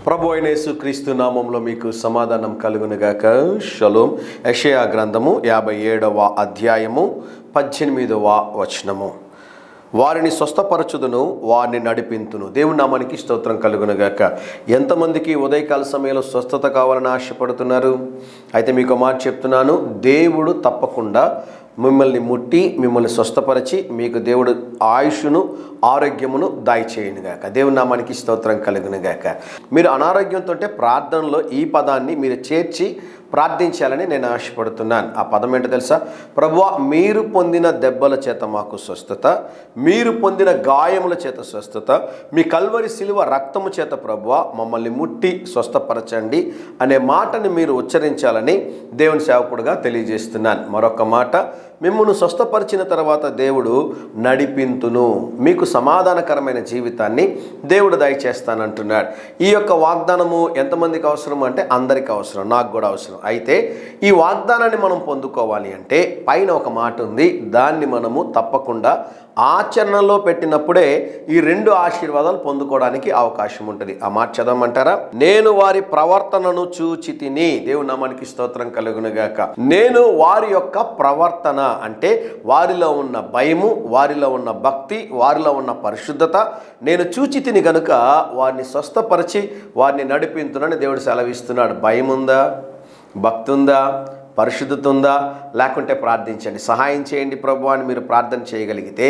ప్రభు అయిన యేసుక్రీస్తు నామంలో మీకు సమాధానం కలుగునుగాక. షలోం. యెషయా గ్రంథము 57వ అధ్యాయము 18వ వచనము. వారిని స్వస్థపరచుదును, వారిని నడిపింతును. దేవుని నామానికి స్తోత్రం కలుగునుగాక. ఎంతమందికి ఉదయకాల సమయంలో స్వస్థత కావాలని ఆశపడుతున్నారు? అయితే మీకు మాట చెప్తున్నాను, దేవుడు తప్పకుండా మిమ్మల్ని ముట్టి మిమ్మల్ని స్వస్థపరిచి మీకు దేవుడు ఆయుష్ను ఆరోగ్యమును దయచేయునుగాక. దేవుని నామానికి స్తోత్రం కలుగునుగాక. మీరు అనారోగ్యంతో ప్రార్థనలో ఈ పదాన్ని మీరు చేర్చి ప్రార్థించాలని నేను ఆశపడుతున్నాను. ఆ పదం ఏంటో తెలుసా? ప్రభువా, మీరు పొందిన దెబ్బల చేత మాకు స్వస్థత, మీరు పొందిన గాయముల చేత స్వస్థత, మీ కల్వరి శిలువ రక్తము చేత ప్రభువా మమ్మల్ని ముట్టి స్వస్థపరచండి అనే మాటని మీరు ఉచ్చరించాలని దేవుని సేవకుడుగా తెలియజేస్తున్నాను. మరొక మాట, మిమ్మల్ని స్వస్థపరిచిన తర్వాత దేవుడు నడిపింతును, మీకు సమాధానకరమైన జీవితాన్ని దేవుడు దయచేస్తానంటున్నాడు. ఈ యొక్క వాగ్దానము ఎంతమందికి అవసరం అంటే అందరికీ అవసరం, నాకు కూడా అవసరం. అయితే ఈ వాగ్దానాన్ని మనం పొందుకోవాలి అంటే పైన ఒక మాట ఉంది, దాన్ని మనము తప్పకుండా ఆచరణలో పెట్టినప్పుడే ఈ రెండు ఆశీర్వాదాలు పొందుకోవడానికి అవకాశం ఉంటుంది. ఆ మాట చదవమంటారా? నేను వారి ప్రవర్తనను చూచి తిని. దేవుని నామానికి స్తోత్రం కలుగునుగాక. నేను వారి యొక్క ప్రవర్తన అంటే వారిలో ఉన్న భయము, వారిలో ఉన్న భక్తి, వారిలో ఉన్న పరిశుద్ధత నేను చూచి తిని గనుక వారిని స్వస్థపరిచి వారిని నడిపించునని దేవుడు సెలవిస్తున్నాడు. భయం ఉందా? భక్తి ఉందా? పరిశుద్ధత ఉందా? లేకుంటే ప్రార్థించండి. సహాయం చేయండి ప్రభు అని మీరు ప్రార్థన చేయగలిగితే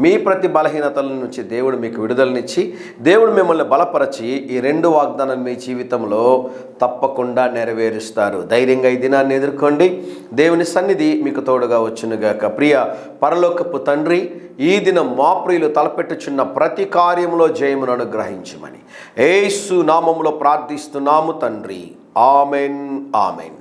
మీ ప్రతి బలహీనతల నుంచి దేవుడు మీకు విడుదలనిచ్చి దేవుడు మిమ్మల్ని బలపరచి ఈ రెండు వాగ్దానాలు మీ జీవితంలో తప్పకుండా నెరవేరుస్తారు. ధైర్యంగా ఈ దినాన్ని ఎదుర్కోండి. దేవుని సన్నిధి మీకు తోడుగా వచ్చునుగాక. ప్రియ పరలోకపు తండ్రి, ఈ దినం మా ప్రియులు తలపెట్టుచున్న ప్రతి కార్యములో జయమును అనుగ్రహించమని యేసు నామములో ప్రార్థిస్తున్నాము తండ్రి. Amen, amen.